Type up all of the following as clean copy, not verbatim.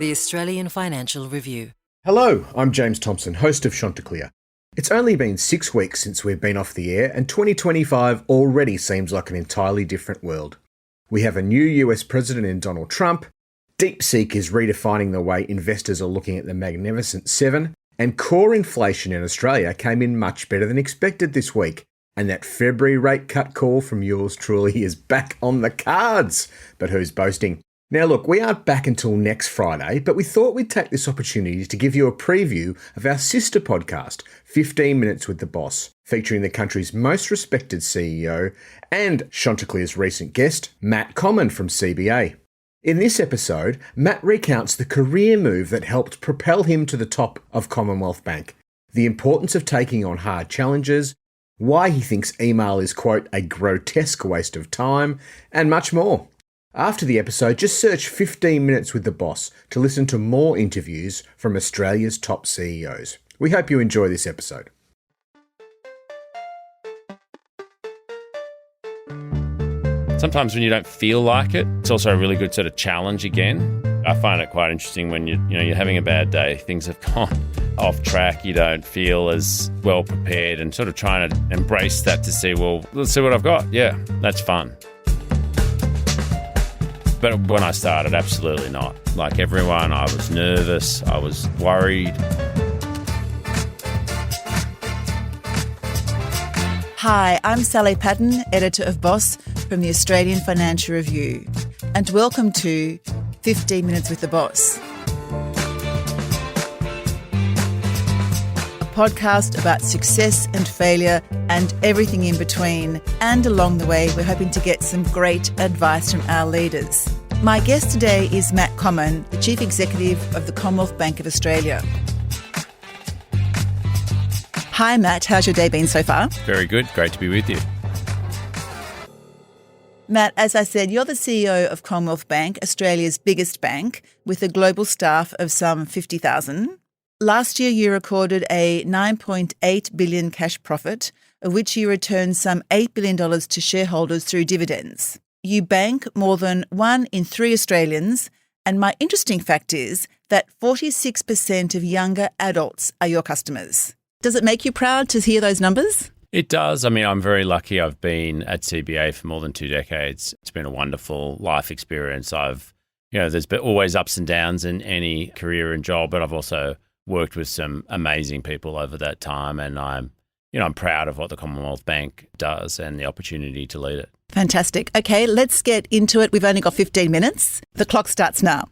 The Australian Financial Review. Hello, I'm James Thompson, host of Chanticleer. It's only been 6 weeks since we've been off the air, and 2025 already seems like an entirely different world. We have a new US president in Donald Trump, DeepSeek is redefining the way investors are looking at the Magnificent Seven, and core inflation in Australia came in much better than expected this week, and that February rate cut call from yours truly is back on the cards. But who's boasting? Now look, we aren't back until next Friday, but we thought we'd take this opportunity to give you a preview of our sister podcast, 15 Minutes with the Boss, featuring the country's most respected CEO and Chanticleer's recent guest, Matt Comyn from CBA. In this episode, Matt recounts the career move that helped propel him to the top of Commonwealth Bank, the importance of taking on hard challenges, why he thinks email is, quote, a grotesque waste of time, and much more. After the episode, just search 15 Minutes with the Boss to listen to more interviews from Australia's top CEOs. We hope you enjoy this episode. Sometimes when you don't feel like it, it's also a really good sort of challenge again. I find it quite interesting when you're having a bad day, things have gone off track, you don't feel as well prepared, and sort of trying to embrace that to see, well, let's see what I've got. Yeah, that's fun. But when I started, absolutely not. Like everyone, I was nervous, I was worried. Hi, I'm Sally Patton, editor of Boss from the Australian Financial Review, and welcome to 15 Minutes with the Boss, a podcast about success and failure and everything in between. And along the way, we're hoping to get some great advice from our leaders. My guest today is Matt Comyn, the Chief Executive of the Commonwealth Bank of Australia. Hi, Matt. How's your day been so far? Very good. Great to be with you. Matt, as I said, you're the CEO of Commonwealth Bank, Australia's biggest bank, with a global staff of some 50,000. Last year, you recorded a $9.8 billion cash profit, of which you returned some $8 billion to shareholders through dividends. You bank more than 1 in 3 Australians, and my interesting fact is that 46% of younger adults are your customers. Does it make you proud to hear those numbers? It does. I mean, I'm very lucky. I've been at CBA for more than 2 decades. It's been a wonderful life experience. There's been always ups and downs in any career and job, but I've also worked with some amazing people over that time, and I'm proud of what the Commonwealth Bank does and the opportunity to lead it. Fantastic. Okay, let's get into it. We've only got 15 minutes. The clock starts now.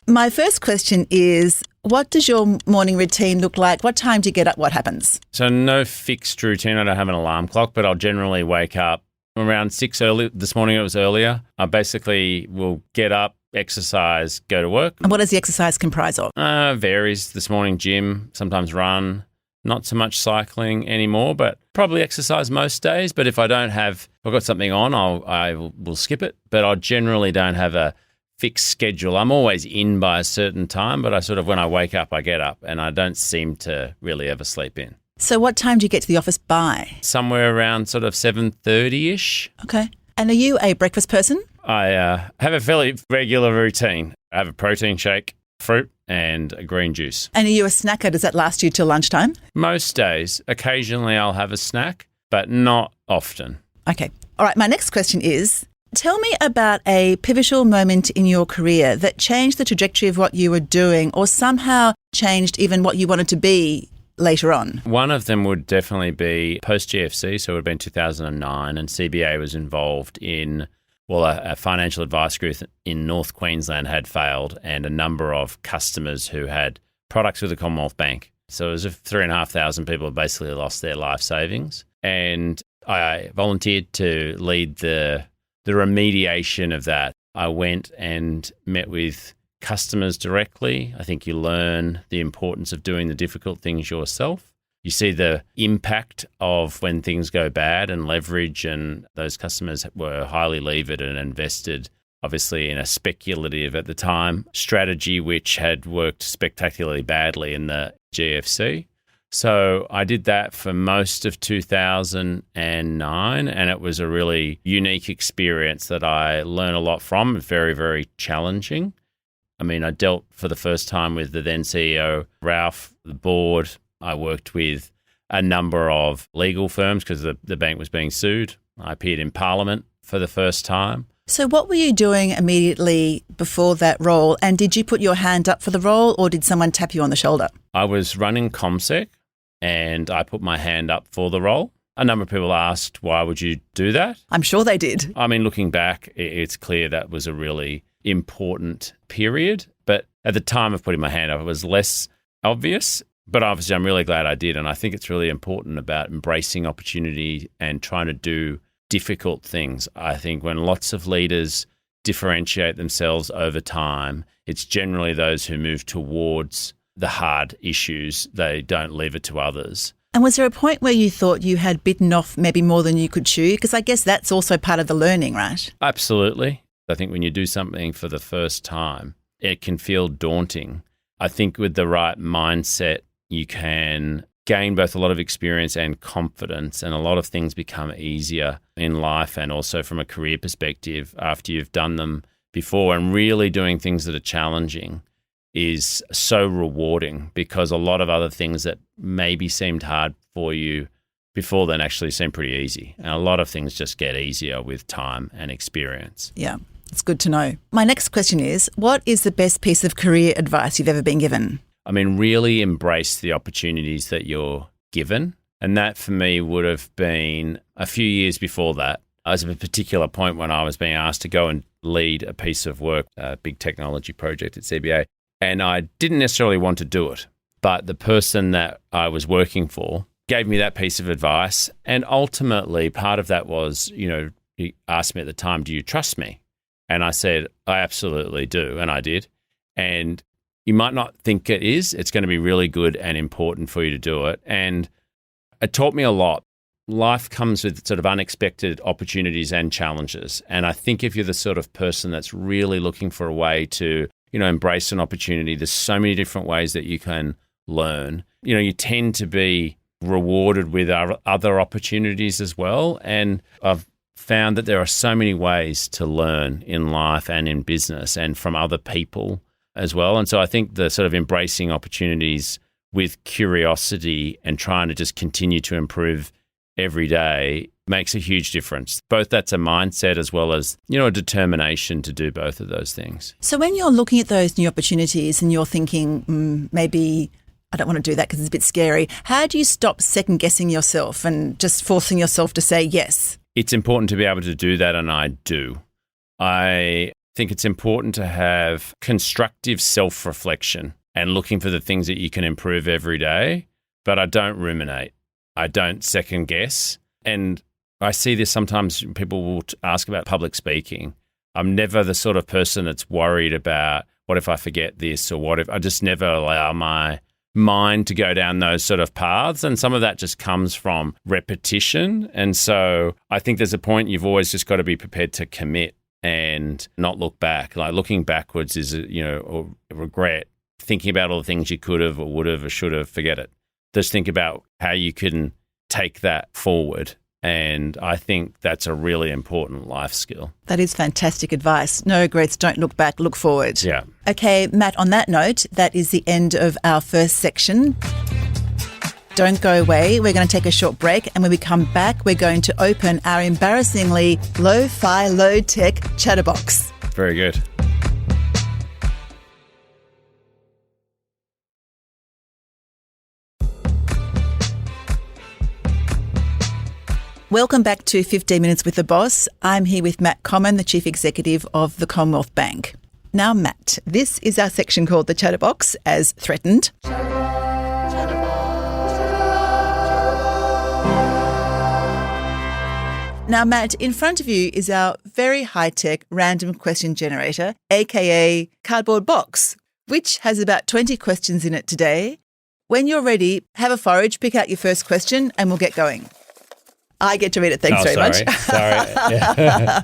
My first question is, what does your morning routine look like? What time do you get up? What happens? So no fixed routine. I don't have an alarm clock, but I'll generally wake up around 6 early. This morning it was earlier. I basically will get up, exercise, go to work. And what does the exercise comprise of? Varies. This morning, gym, sometimes run. Not so much cycling anymore, but probably exercise most days. But if I've got something on, I will skip it. But I generally don't have a fixed schedule. I'm always in by a certain time, but when I wake up, I get up, and I don't seem to really ever sleep in. So what time do you get to the office by? Somewhere around 7:30-ish. Okay. And are you a breakfast person? I have a fairly regular routine. I have a protein shake, fruit, and a green juice. And are you a snacker? Does that last you till lunchtime? Most days. Occasionally I'll have a snack, but not often. Okay. All right. My next question is, tell me about a pivotal moment in your career that changed the trajectory of what you were doing, or somehow changed even what you wanted to be later on. One of them would definitely be post-GFC, so it would have been 2009, and CBA was involved in a financial advice group in North Queensland had failed, and a number of customers who had products with the Commonwealth Bank. So it was 3,500 people who basically lost their life savings. And I volunteered to lead the remediation of that. I went and met with customers directly. I think you learn the importance of doing the difficult things yourself. You see the impact of when things go bad and leverage, and those customers were highly levered and invested, obviously, in a speculative, at the time, strategy which had worked spectacularly badly in the GFC. So I did that for most of 2009, and it was a really unique experience that I learned a lot from, very, very challenging. I mean, I dealt for the first time with the then CEO, Ralph, the board. I worked with a number of legal firms because the bank was being sued. I appeared in Parliament for the first time. So what were you doing immediately before that role? And did you put your hand up for the role or did someone tap you on the shoulder? I was running ComSec and I put my hand up for the role. A number of people asked, why would you do that? I'm sure they did. I mean, looking back, it's clear that was a really important period. But at the time of putting my hand up, it was less obvious. But obviously, I'm really glad I did. And I think it's really important about embracing opportunity and trying to do difficult things. I think when lots of leaders differentiate themselves over time, it's generally those who move towards the hard issues. They don't leave it to others. And was there a point where you thought you had bitten off maybe more than you could chew? Because I guess that's also part of the learning, right? Absolutely. I think when you do something for the first time, it can feel daunting. I think with the right mindset, you can gain both a lot of experience and confidence, and a lot of things become easier in life and also from a career perspective after you've done them before. And really doing things that are challenging is so rewarding because a lot of other things that maybe seemed hard for you before then actually seem pretty easy. And a lot of things just get easier with time and experience. Yeah, it's good to know. My next question is, what is the best piece of career advice you've ever been given? I mean, really embrace the opportunities that you're given. And that for me would have been a few years before that. I was at a particular point when I was being asked to go and lead a piece of work, a big technology project at CBA. And I didn't necessarily want to do it. But the person that I was working for gave me that piece of advice. And ultimately, part of that was, he asked me at the time, do you trust me? And I said, I absolutely do. And I did. And you might not think it is. It's going to be really good and important for you to do it. And it taught me a lot. Life comes with sort of unexpected opportunities and challenges. And I think if you're the sort of person that's really looking for a way to, embrace an opportunity, there's so many different ways that you can learn. You tend to be rewarded with other opportunities as well. And I've found that there are so many ways to learn in life and in business and from other people as well. And so I think the sort of embracing opportunities with curiosity and trying to just continue to improve every day makes a huge difference. Both that's a mindset as well as, a determination to do both of those things. So when you're looking at those new opportunities and you're thinking, maybe I don't want to do that because it's a bit scary, how do you stop second guessing yourself and just forcing yourself to say yes? It's important to be able to do that, and I do. I think it's important to have constructive self-reflection and looking for the things that you can improve every day, but I don't ruminate. I don't second guess. And I see this sometimes people will ask about public speaking. I'm never the sort of person that's worried about what if I forget this or what if I just never allow my mind to go down those sort of paths. And some of that just comes from repetition. And so I think there's a point you've always just got to be prepared to commit and not look back. Like looking backwards is, a regret. Thinking about all the things you could have or would have or should have, forget it. Just think about how you can take that forward. And I think that's a really important life skill. That is fantastic advice. No regrets, don't look back, look forward. Yeah. Okay, Matt, on that note, that is the end of our first section. Don't go away. We're going to take a short break. And when we come back, we're going to open our embarrassingly lo-fi, low-tech chatterbox. Very good. Welcome back to 15 Minutes with the Boss. I'm here with Matt Comyn, the Chief Executive of the Commonwealth Bank. Now, Matt, this is our section called the Chatterbox, as threatened. Now, Matt, in front of you is our very high-tech random question generator, aka cardboard box, which has about 20 questions in it today. When you're ready, have a forage, pick out your first question, and we'll get going. I get to read it. Thanks very much. Sorry. Yeah.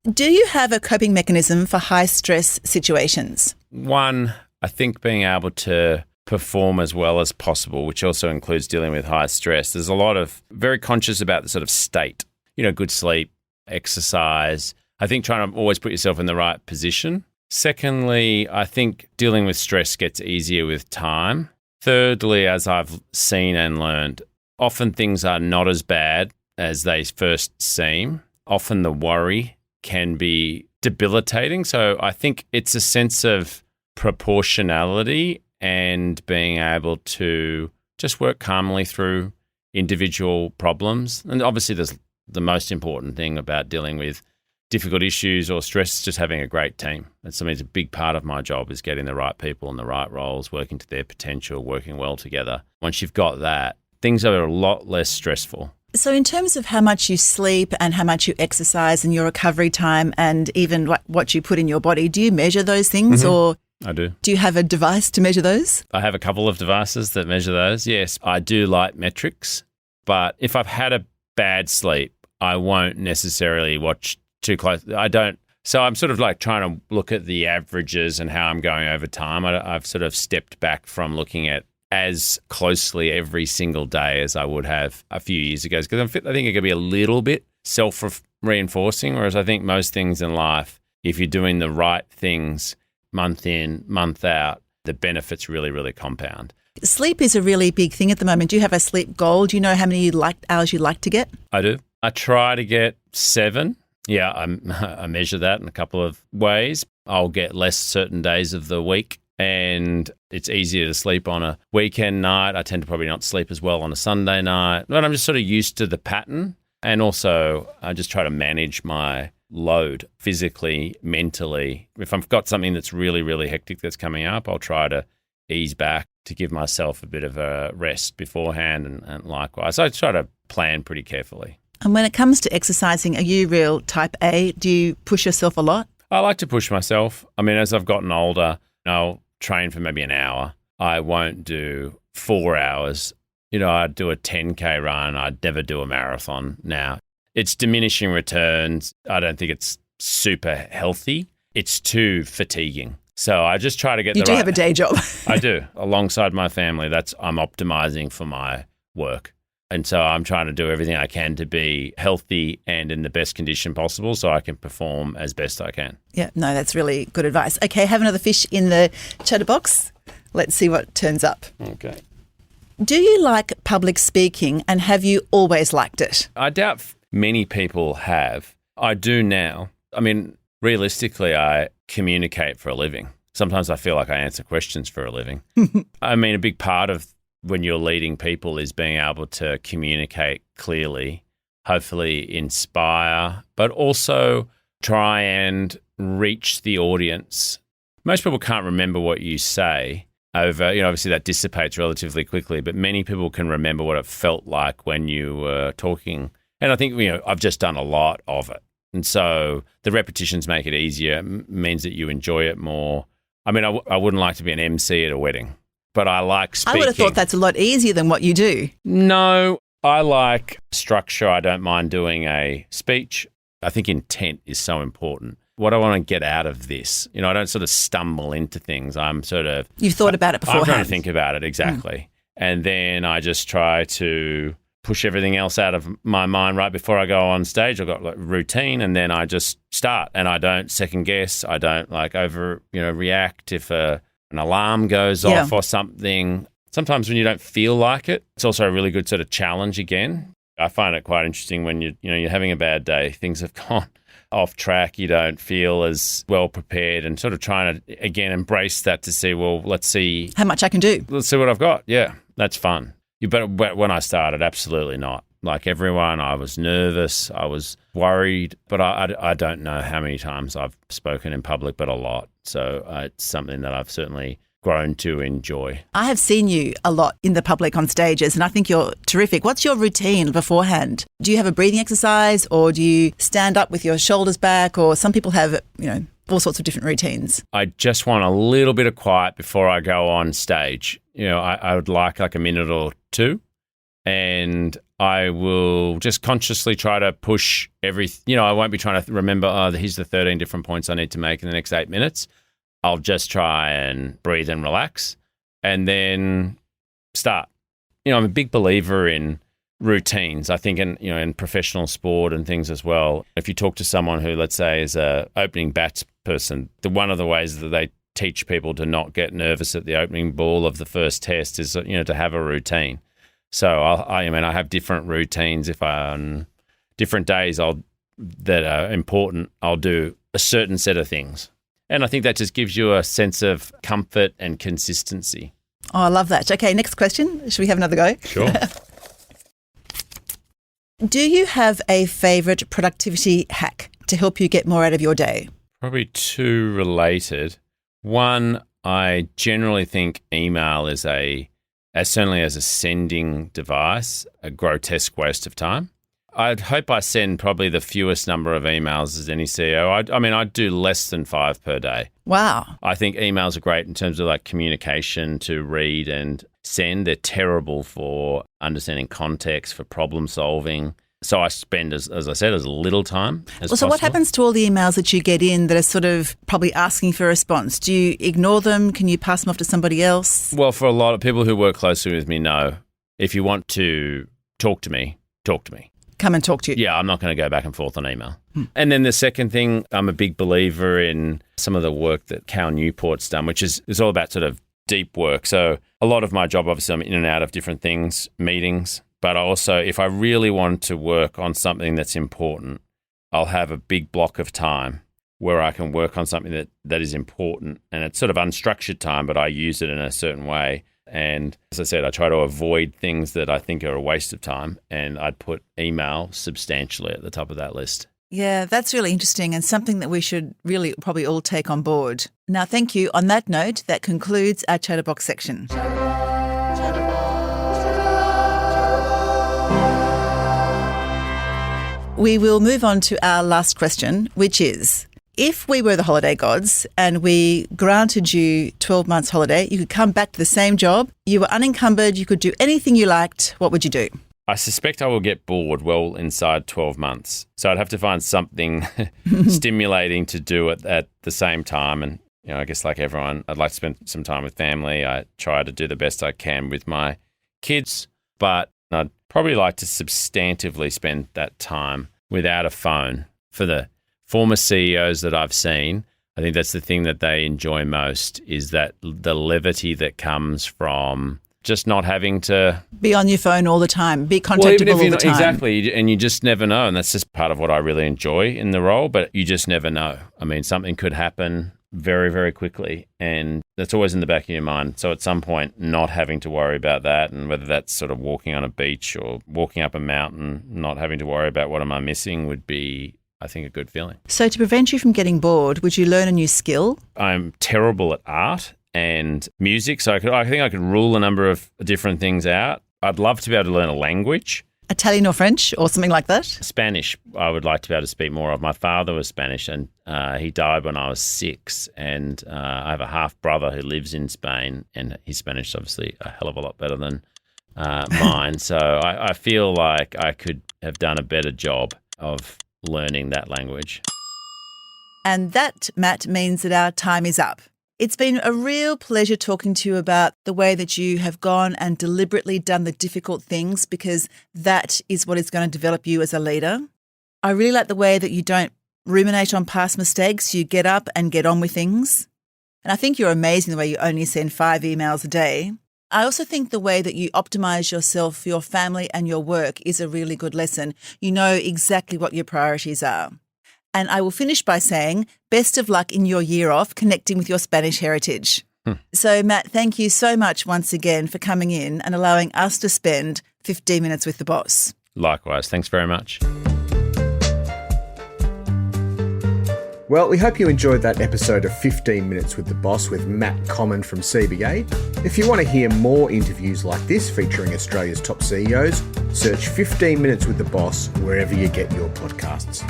Do you have a coping mechanism for high-stress situations? One, I think being able to perform as well as possible, which also includes dealing with high stress. There's a lot of very conscious about the sort of state, good sleep, exercise. I think trying to always put yourself in the right position. Secondly, I think dealing with stress gets easier with time. Thirdly, as I've seen and learned, often things are not as bad as they first seem. Often the worry can be debilitating. So I think it's a sense of proportionality and being able to just work calmly through individual problems. And obviously there's the most important thing about dealing with difficult issues or stress is just having a great team. That's something that's a big part of my job is getting the right people in the right roles, working to their potential, working well together. Once you've got that, things are a lot less stressful. So in terms of how much you sleep and how much you exercise and your recovery time and even what you put in your body, do you measure those things or I do. Do you have a device to measure those? I have a couple of devices that measure those. Yes, I do like metrics, but if I've had a bad sleep, I won't necessarily watch too close. I don't. So I'm sort of like trying to look at the averages and how I'm going over time. I've sort of stepped back from looking at as closely every single day as I would have a few years ago because I think it could be a little bit self-reinforcing, whereas I think most things in life, if you're doing the right things month in, month out, the benefits really, really compound. Sleep is a really big thing at the moment. Do you have a sleep goal? Do you know how many hours you'd like to get? I do. I try to get 7. Yeah, I measure that in a couple of ways. I'll get less certain days of the week, and it's easier to sleep on a weekend night. I tend to probably not sleep as well on a Sunday night, but I'm just sort of used to the pattern. And also, I just try to manage my load physically, mentally. If I've got something that's really, really hectic that's coming up, I'll try to ease back to give myself a bit of a rest beforehand and likewise. I try to plan pretty carefully. And when it comes to exercising, are you real type A? Do you push yourself a lot? I like to push myself. I mean, as I've gotten older, I'll train for maybe an hour. I won't do 4 hours. You know, I'd do a 10K run. I'd never do a marathon now. It's diminishing returns. I don't think it's super healthy. It's too fatiguing. So I just try to get You do have a day job. I do. Alongside my family, I'm optimizing for my work. And so I'm trying to do everything I can to be healthy and in the best condition possible so I can perform as best I can. Yeah, no, that's really good advice. Okay, have another fish in the chatterbox. Let's see what turns up. Okay. Do you like public speaking and have you always liked it? I doubt many people have. I do now. I mean, realistically, I communicate for a living. Sometimes I feel like I answer questions for a living. I mean, a big part of when you're leading people is being able to communicate clearly, hopefully inspire, but also try and reach the audience. Most people can't remember what you say over, obviously that dissipates relatively quickly, but many people can remember what it felt like when you were talking. And I think, I've just done a lot of it. And so the repetitions make it easier, means that you enjoy it more. I mean, I wouldn't like to be an MC at a wedding, but I like speaking. I would have thought that's a lot easier than what you do. No, I like structure. I don't mind doing a speech. I think intent is so important. What I want to get out of this, I don't sort of stumble into things. You've thought about it beforehand. I'm trying to think about it, exactly. And then I just try to push everything else out of my mind right before I go on stage. I've got like routine and then I just start and I don't second guess. I don't react if an alarm goes off or something. Sometimes when you don't feel like it, it's also a really good sort of challenge again. I find it quite interesting when you're having a bad day, things have gone off track, you don't feel as well prepared and sort of trying to, again, embrace that to see, well, let's see. How much I can do. Let's see what I've got. Yeah, that's fun. But when I started, absolutely not. Like everyone, I was nervous, I was worried, but I don't know how many times I've spoken in public, but a lot. So it's something that I've certainly grown to enjoy. I have seen you a lot in the public on stages and I think you're terrific. What's your routine beforehand? Do you have a breathing exercise or do you stand up with your shoulders back, or some people have, all sorts of different routines? I just want a little bit of quiet before I go on stage. I would like a minute or two, and I will just consciously try to push everything. I won't be trying to remember, here's the 13 different points I need to make in the next 8 minutes. I'll just try and breathe and relax and then start. I'm a big believer in routines. I think in professional sport and things as well. If you talk to someone who, let's say, is a opening bats person, one of the ways that they teach people to not get nervous at the opening ball of the first test is to have a routine. So I have different routines. If on different days that are important, I'll do a certain set of things. And I think that just gives you a sense of comfort and consistency. Oh, I love that. Okay, next question. Should we have another go? Sure. Do you have a favourite productivity hack to help you get more out of your day? Probably two related. One, I generally think email is certainly as a sending device, a grotesque waste of time. I'd hope I send probably the fewest number of emails as any CEO. I do less than 5 per day. Wow. I think emails are great in terms of like communication to read and send. They're terrible for understanding context, for problem solving. So I spend, as I said, as little time as possible. So what happens to all the emails that you get in that are sort of probably asking for a response? Do you ignore them? Can you pass them off to somebody else? Well, for a lot of people who work closely with me, no. If you want to talk to me, talk to me. Come and talk to you. Yeah, I'm not going to go back and forth on email. And then the second thing, I'm a big believer in some of the work that Cal Newport's done, which is all about sort of deep work. So a lot of my job, obviously, I'm in and out of different things, meetings. But also, if I really want to work on something that's important, I'll have a big block of time where I can work on something that is important. And it's sort of unstructured time, but I use it in a certain way. And as I said, I try to avoid things that I think are a waste of time, and I'd put email substantially at the top of that list. Yeah, that's really interesting and something that we should really probably all take on board. Now, thank you. On that note, that concludes our Chatterbox section. We will move on to our last question, which is, if we were the holiday gods and we granted you 12 months holiday, you could come back to the same job, you were unencumbered, you could do anything you liked, what would you do? I suspect I will get bored well inside 12 months. So I'd have to find something stimulating to do at the same time. And, I guess like everyone, I'd like to spend some time with family. I try to do the best I can with my kids, but I'd probably like to substantively spend that time without a phone. For the former CEOs that I've seen, I think that's the thing that they enjoy most, is that the levity that comes from just not having to be on your phone all the time, be contactable all the time. Exactly, and you just never know. And that's just part of what I really enjoy in the role, but you just never know. I mean, something could happen very, very quickly, and that's always in the back of your mind. So at some point, not having to worry about that, and whether that's sort of walking on a beach or walking up a mountain, not having to worry about what am I missing would be, I think, a good feeling. So to prevent you from getting bored, would you learn a new skill? I'm terrible at art and music, so I think I could rule a number of different things out. I'd love to be able to learn a language. Italian or French or something like that? Spanish, I would like to be able to speak more of. My father was Spanish, and he died when I was 6, and I have a half-brother who lives in Spain, and his Spanish is obviously a hell of a lot better than mine. So I feel like I could have done a better job of learning that language. And that, Matt, means that our time is up. It's been a real pleasure talking to you about the way that you have gone and deliberately done the difficult things, because that is what is going to develop you as a leader. I really like the way that you don't ruminate on past mistakes. You get up and get on with things. And I think you're amazing the way you only send 5 emails a day. I also think the way that you optimize yourself, your family and your work is a really good lesson. You know exactly what your priorities are. And I will finish by saying, best of luck in your year off connecting with your Spanish heritage. So, Matt, thank you so much once again for coming in and allowing us to spend 15 minutes with the boss. Likewise. Thanks very much. Well, we hope you enjoyed that episode of 15 Minutes with the Boss with Matt Comyn from CBA. If you want to hear more interviews like this featuring Australia's top CEOs, search 15 Minutes with the Boss wherever you get your podcasts.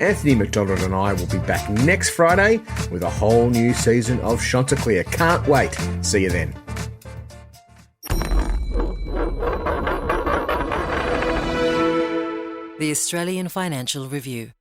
Anthony McDonald and I will be back next Friday with a whole new season of Chanticleer. Can't wait. See you then. The Australian Financial Review.